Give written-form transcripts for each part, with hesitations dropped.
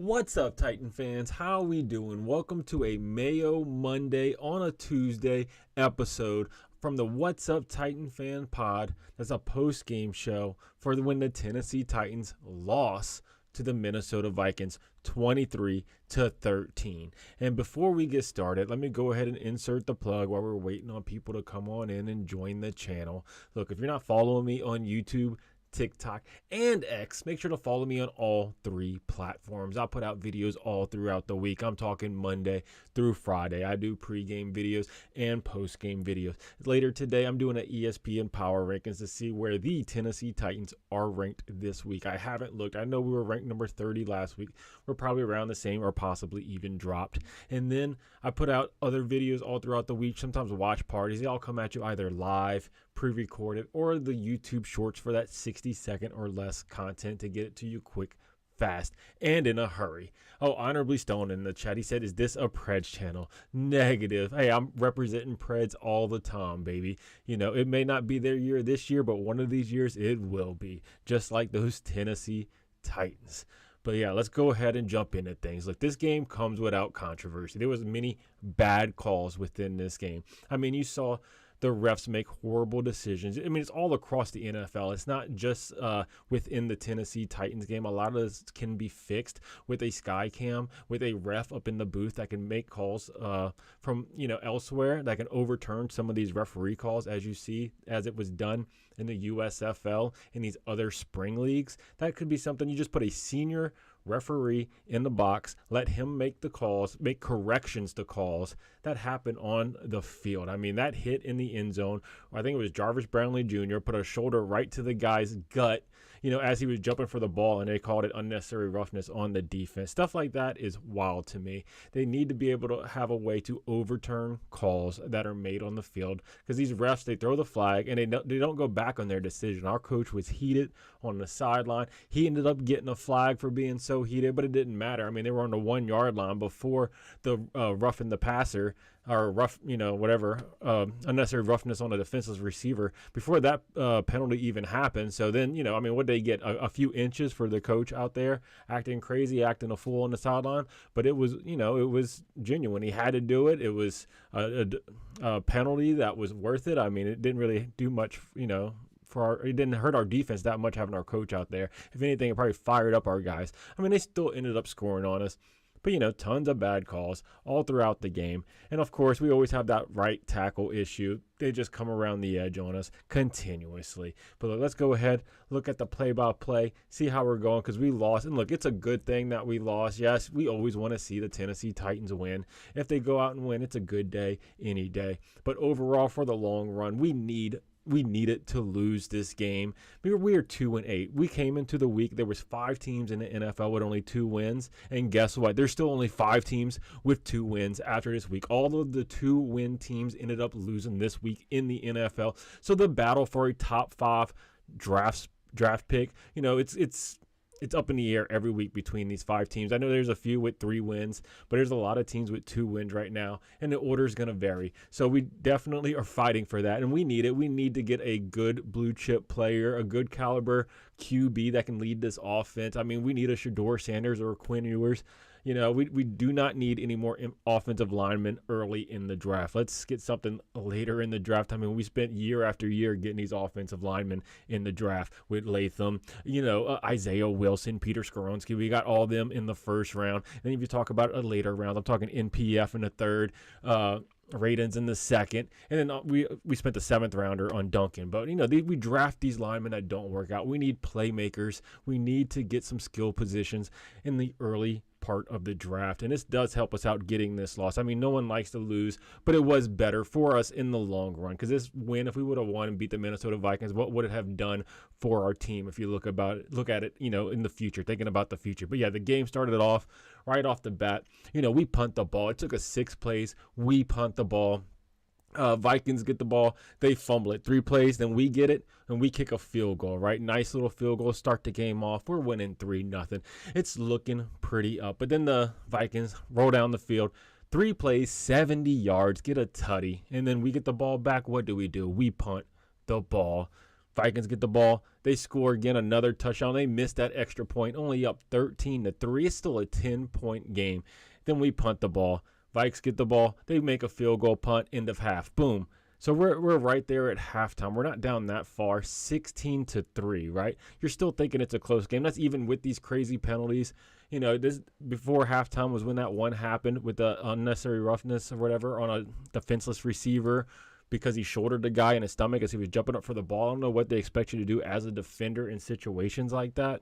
What's up, Titan fans? How we doing? Welcome to a Mayo Monday on a Tuesday episode from the What's Up Titan Fan Pod. That's a post-game show for when the Tennessee Titans lost to the Minnesota Vikings 23-13. And before we get started, let me go ahead and insert the plug while we're waiting on people to come on in and join the channel. Look, if you're not following me on YouTube, TikTok, and X, make sure to follow me on all three platforms. I'll put out videos all throughout the week. I'm talking Monday through Friday. I do pregame videos and postgame videos. Later today, I'm doing an ESPN Power Rankings to see where the Tennessee Titans are ranked this week. I haven't looked. I know we were ranked number 30 last week. We're probably around the same or possibly even dropped. And then I put out other videos all throughout the week, sometimes watch parties. They all come at you either live, pre-recorded, or the YouTube shorts for that 60-second or less content to get it to you quick, fast, and in a hurry. Oh, Honorably Stone in the chat, he said, is this a Preds channel? Negative. Hey, I'm representing Preds all the time, baby. You know, it may not be their year this year, but one of these years it will be, just like those Tennessee Titans. But yeah, let's go ahead and jump into things. Look, this game comes without controversy. There was many bad calls within this game. I mean, you saw the refs make horrible decisions. I mean, it's all across the NFL. It's not just within the Tennessee Titans game. A lot of this can be fixed with a sky cam, with a ref up in the booth that can make calls from elsewhere that can overturn some of these referee calls, as you see, as it was done in the USFL and these other spring leagues. That could be something. You just put a senior referee in the box, let him make the calls, make corrections to calls that happen on the field. I mean, that hit in the end zone, I think it was Jarvis Brownlee Jr., put a shoulder right to the guy's gut, as he was jumping for the ball, and they called it unnecessary roughness on the defense. Stuff like that is wild to me. They need to be able to have a way to overturn calls that are made on the field, because these refs, they throw the flag and they don't go back on their decision. Our coach was heated on the sideline. He ended up getting a flag for being so heated, but it didn't matter. I mean, they were on the 1 yard line before the roughing the passer, or unnecessary roughness on a defenseless receiver, before that penalty even happened. So then, what they get? A few inches for the coach out there acting crazy, acting a fool on the sideline. But it was, it was genuine. He had to do it. It was a penalty that was worth it. I mean, it didn't really do much, it didn't hurt our defense that much having our coach out there. If anything, it probably fired up our guys. I mean, they still ended up scoring on us. But, tons of bad calls all throughout the game. And, of course, we always have that right tackle issue. They just come around the edge on us continuously. But look, let's go ahead, look at the play-by-play, see how we're going, because we lost. And, look, it's a good thing that we lost. Yes, we always want to see the Tennessee Titans win. If they go out and win, it's a good day any day. But overall, for the long run, we needed to lose this game. We are 2-8. We came into the week, there was 5 teams in the NFL with only 2 wins. And guess what? There's still only 5 teams with 2 wins after this week. All of the 2-win teams ended up losing this week in the NFL. So the battle for a top 5 draft pick, it's up in the air every week between these 5 teams. I know there's a few with 3 wins, but there's a lot of teams with 2 wins right now, and the order is going to vary. So we definitely are fighting for that, and we need it. We need to get a good blue chip player, a good caliber QB that can lead this offense. I mean, we need a Shedeur Sanders or a Quinn Ewers. We do not need any more offensive linemen early in the draft. Let's get something later in the draft. I mean, we spent year after year getting these offensive linemen in the draft with Latham, Isaiah Wilson, Peter Skoronski. We got all them in the first round. And then if you talk about a later round, I'm talking NPF in the third, Radens in the second, and then we spent the 7th rounder on Duncan. But we draft these linemen that don't work out. We need playmakers. We need to get some skill positions in the early part of the draft, and this does help us out getting this loss. I mean, no one likes to lose, but it was better for us in the long run, because this win, if we would have won and beat the Minnesota Vikings, what would it have done for our team if you look at it in the future, thinking about the future. But yeah, the game started off right off the bat. We punt the ball. It took us 6 plays. We punt the ball. Vikings get the ball, they fumble it. 3 plays, then we get it, and we kick a field goal, right? Nice little field goal, start the game off. We're winning 3-0. It's looking pretty up. But then the Vikings roll down the field, 3 plays, 70 yards, get a tutty, and then we get the ball back. What do? We punt the ball. Vikings get the ball. They score again, another touchdown. They missed that extra point, only up 13-3. It's still a 10-point game. Then we punt the ball. Vikes get the ball. They make a field goal punt, end of half. Boom. So we're right there at halftime. We're not down that far, 16-3, right? You're still thinking it's a close game. That's even with these crazy penalties. You know, this before halftime was when that one happened with the unnecessary roughness or whatever on a defenseless receiver because he shouldered the guy in his stomach as he was jumping up for the ball. I don't know what they expect you to do as a defender in situations like that.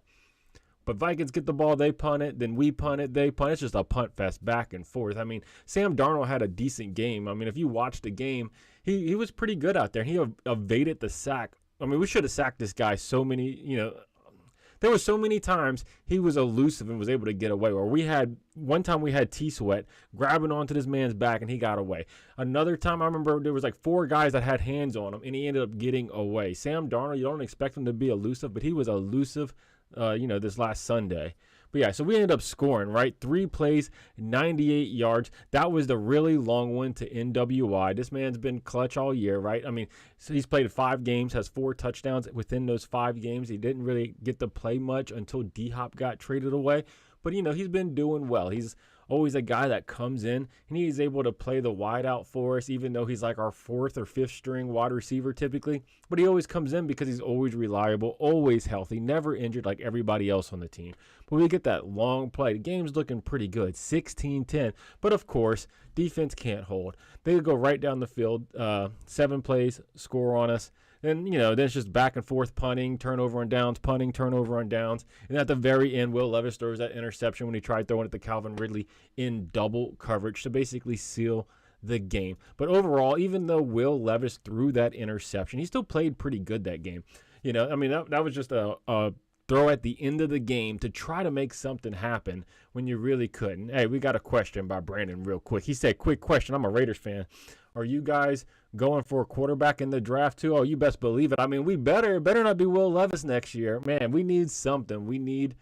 But Vikings get the ball, they punt it, then we punt it, they punt it. It's just a punt fest back and forth. I mean, Sam Darnold had a decent game. I mean, if you watch the game, he was pretty good out there. He evaded the sack. I mean, we should have sacked this guy so many, there were so many times he was elusive and was able to get away. Or one time we had T-Sweat grabbing onto this man's back and he got away. Another time I remember there was like 4 guys that had hands on him and he ended up getting away. Sam Darnold, you don't expect him to be elusive, but he was elusive, this last Sunday. But yeah, so we ended up scoring, right? 3 plays, 98 yards. That was the really long one to NWI. This man's been clutch all year, right? I mean, so he's played 5 games, has 4 touchdowns within those 5 games. He didn't really get to play much until D-Hop got traded away. But, he's been doing well. He's always a guy that comes in and he's able to play the wide out for us, even though he's like our 4th or 5th string wide receiver typically. But he always comes in because he's always reliable, always healthy, never injured like everybody else on the team. But we get that long play. The game's looking pretty good, 16-10. But of course, defense can't hold. They go right down the field, 7 plays, score on us. And, then it's just back and forth punting, turnover on downs, punting, turnover on downs. And at the very end, Will Levis throws that interception when he tried throwing it to Calvin Ridley in double coverage to basically seal the game. But overall, even though Will Levis threw that interception, he still played pretty good that game. That was just a throw at the end of the game to try to make something happen when you really couldn't. Hey, we got a question by Brandon real quick. He said, quick question. I'm a Raiders fan. Are you guys going for a quarterback in the draft too? Oh, you best believe it. I mean, we better not be Will Levis next year. Man, we need something. We need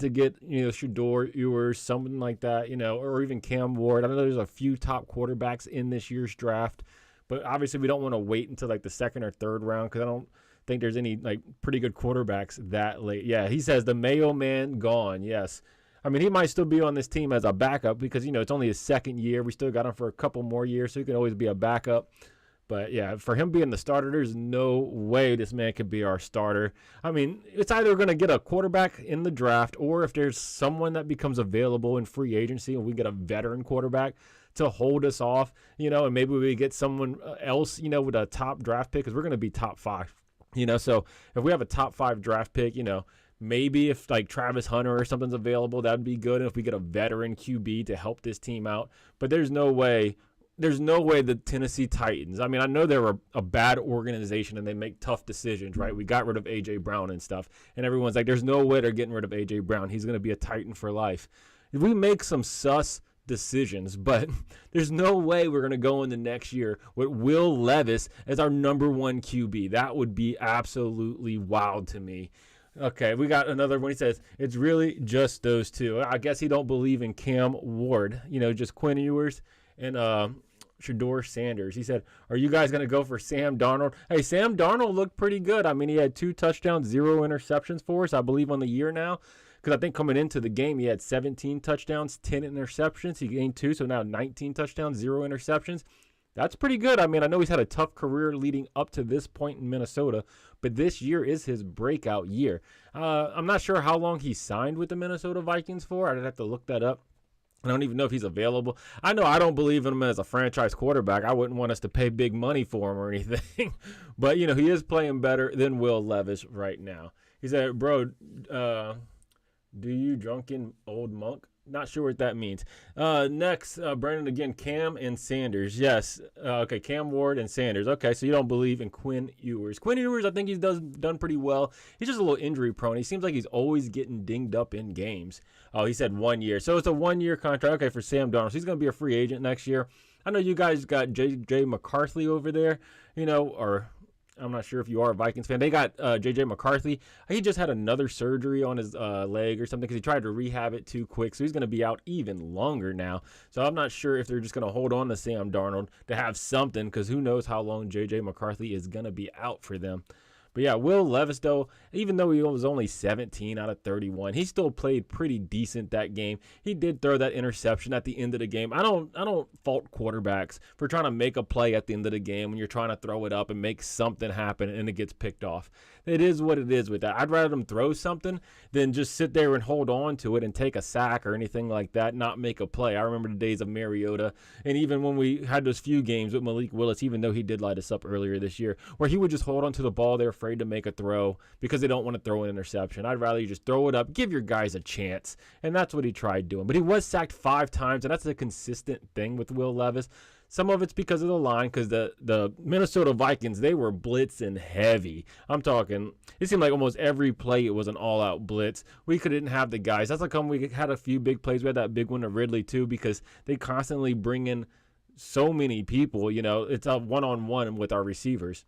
to get, Shador, Ewers, something like that, or even Cam Ward. I know there's a few top quarterbacks in this year's draft, but obviously we don't want to wait until like the 2nd or 3rd round because I don't think there's any like pretty good quarterbacks that late. Yeah, he says the Mayo man gone. Yes. I mean, he might still be on this team as a backup because, it's only his 2nd year. We still got him for a couple more years, so he can always be a backup. But, yeah, for him being the starter, there's no way this man could be our starter. I mean, it's either going to get a quarterback in the draft or if there's someone that becomes available in free agency and we get a veteran quarterback to hold us off, and maybe we get someone else, with a top draft pick because we're going to be top 5. So if we have a top 5 draft pick, maybe if like Travis Hunter or something's available, that'd be good. And if we get a veteran QB to help this team out, but there's no way the Tennessee Titans, I mean, I know they're a bad organization and they make tough decisions, right? We got rid of A.J. Brown and stuff. And everyone's like, there's no way they're getting rid of A.J. Brown. He's going to be a Titan for life. We make some sus decisions, but there's no way we're going to go in the next year with Will Levis as our number 1 QB. That would be absolutely wild to me. Okay, we got another one. He says, it's really just those 2. I guess he don't believe in Cam Ward, just Quinn Ewers and Shador Sanders. He said, are you guys going to go for Sam Darnold? Hey, Sam Darnold looked pretty good. I mean, he had 2 touchdowns, 0 interceptions for us, I believe, on the year now. Because I think coming into the game, he had 17 touchdowns, 10 interceptions. He gained 2, so now 19 touchdowns, 0 interceptions. That's pretty good. I mean, I know he's had a tough career leading up to this point in Minnesota, but this year is his breakout year. I'm not sure how long he signed with the Minnesota Vikings for. I'd have to look that up. I don't even know if he's available. I know I don't believe in him as a franchise quarterback. I wouldn't want us to pay big money for him or anything. But, he is playing better than Will Levis right now. He said, bro, do you drunken old monk? Not sure what that means. Next, Brandon again, Cam and Sanders. Yes. Okay, Cam Ward and Sanders. Okay, so you don't believe in Quinn Ewers. Quinn Ewers, I think he's done pretty well. He's just a little injury prone. He seems like he's always getting dinged up in games. Oh, he said 1 year. So it's a 1-year contract. Okay, for Sam Darnold. So he's going to be a free agent next year. I know you guys got J.J. McCarthy over there, or I'm not sure if you are a Vikings fan. They got J.J. McCarthy. He just had another surgery on his leg or something because he tried to rehab it too quick. So he's going to be out even longer now. So I'm not sure if they're just going to hold on to Sam Darnold to have something because who knows how long J.J. McCarthy is going to be out for them. But yeah, Will Levis, though, even though he was only 17 out of 31, he still played pretty decent that game. He did throw that interception at the end of the game. I don't fault quarterbacks for trying to make a play at the end of the game when you're trying to throw it up and make something happen and it gets picked off. It is what it is with that. I'd rather them throw something than just sit there and hold on to it and take a sack or anything like that, not make a play. I remember the days of Mariota, and even when we had those few games with Malik Willis, even though he did light us up earlier this year, where he would just hold on to the ball. They're afraid to make a throw because they don't want to throw an interception. I'd rather you just throw it up, give your guys a chance, and that's what he tried doing. But he was sacked 5 times, and that's a consistent thing with Will Levis. Some of it's because of the line, because the Minnesota Vikings, they were blitzing heavy. I'm talking, it seemed like almost every play it was an all-out blitz. We couldn't have the guys. That's how come we had a few big plays. We had that big one to Ridley, too, because they constantly bring in so many people. You know, it's a one-on-one with our receivers.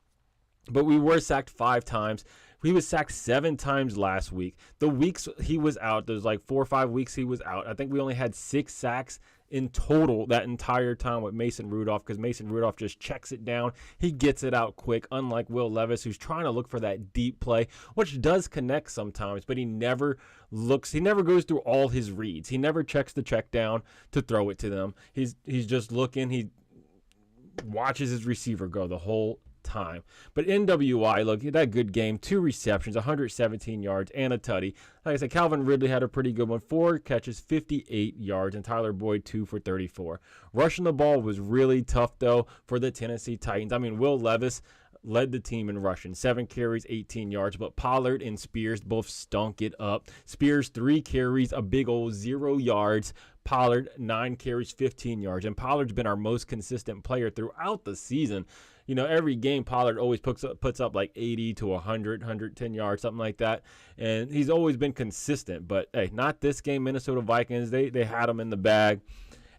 But we were sacked 5 times. He was sacked 7 times last week. The weeks he was out, there's like 4 or 5 weeks he was out. I think we only had 6 sacks in total that entire time with Mason Rudolph, because Mason Rudolph just checks it down. He gets it out quick, unlike Will Levis, who's trying to look for that deep play, which does connect sometimes, but he never goes through all his reads. He never checks the check down to throw it to them. He's just looking. He watches his receiver go the whole time. But NWI, look, that good game, 2 receptions, 117 yards, and a tutty. Like I said, Calvin Ridley had a pretty good one, 4 catches, 58 yards, and Tyler Boyd 2 for 34. Rushing the ball was really tough, though, for the Tennessee Titans. I mean, Will Levis led the team in rushing, 7 carries, 18 yards, but Pollard and Spears both stunk it up. Spears 3 carries, a big old 0 yards. Pollard 9 carries, 15 yards, and Pollard's been our most consistent player throughout the season. You know, every game Pollard always puts up like 80 to 100, 110 yards, something like that. And he's always been consistent. But, hey, not this game. Minnesota Vikings, they had him in the bag.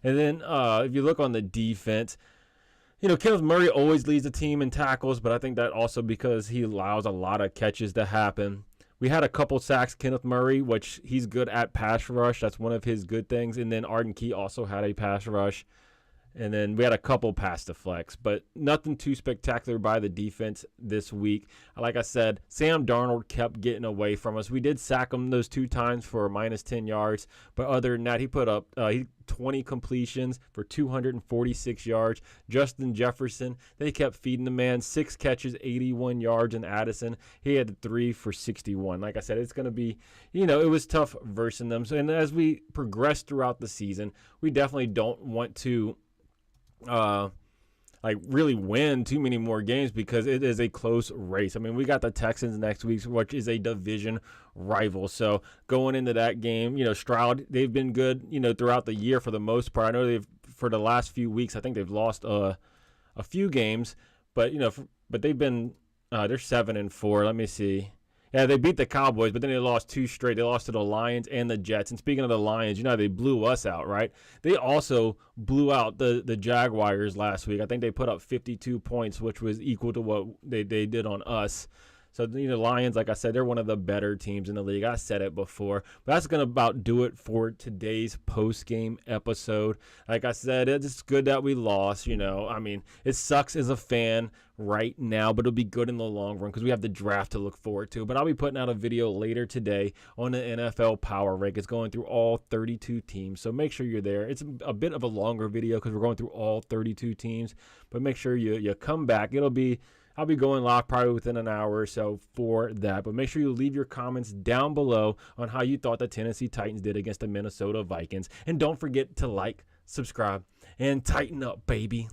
And then if you look on the defense, you know, Kenneth Murray always leads the team in tackles, but I think that also because he allows a lot of catches to happen. We had a couple sacks, Kenneth Murray, which he's good at pass rush. That's one of his good things. And then Arden Key also had a pass rush. And then we had a couple pass deflects, but nothing too spectacular by the defense this week. Like I said, Sam Darnold kept getting away from us. We did sack him those 2 times for minus 10 yards, but other than that, he put up 20 completions for 246 yards. Justin Jefferson, they kept feeding the man, 6 catches, 81 yards, and Addison, he had 3 for 61. Like I said, it's going to be, you know, it was tough versing them. So, and as we progress throughout the season, we definitely don't want to like really win too many more games because it is a close race. I mean, we got the Texans next week, which is a division rival. So going into that game, you know, Stroud, they've been good, you know, throughout the year for the most part. I know for the last few weeks, I think they've lost a few games, but you know, but they've been they're 7-4. Let me see. Yeah, they beat the Cowboys, but then they lost 2 straight. They lost to the Lions and the Jets. And speaking of the Lions, you know, they blew us out, right? They also blew out the Jaguars last week. I think they put up 52 points, which was equal to what they did on us. So, you know, Lions, like I said, they're one of the better teams in the league. I said it before. But that's going to about do it for today's post-game episode. Like I said, it's good that we lost, you know. I mean, it sucks as a fan right now, but it'll be good in the long run because we have the draft to look forward to. But I'll be putting out a video later today on the NFL Power Rank. It's going through all 32 teams, so make sure you're there. It's a bit of a longer video because we're going through all 32 teams, but make sure you come back. I'll be going live probably within an hour or so for that. But make sure you leave your comments down below on how you thought the Tennessee Titans did against the Minnesota Vikings. And don't forget to like, subscribe, and tighten up, baby.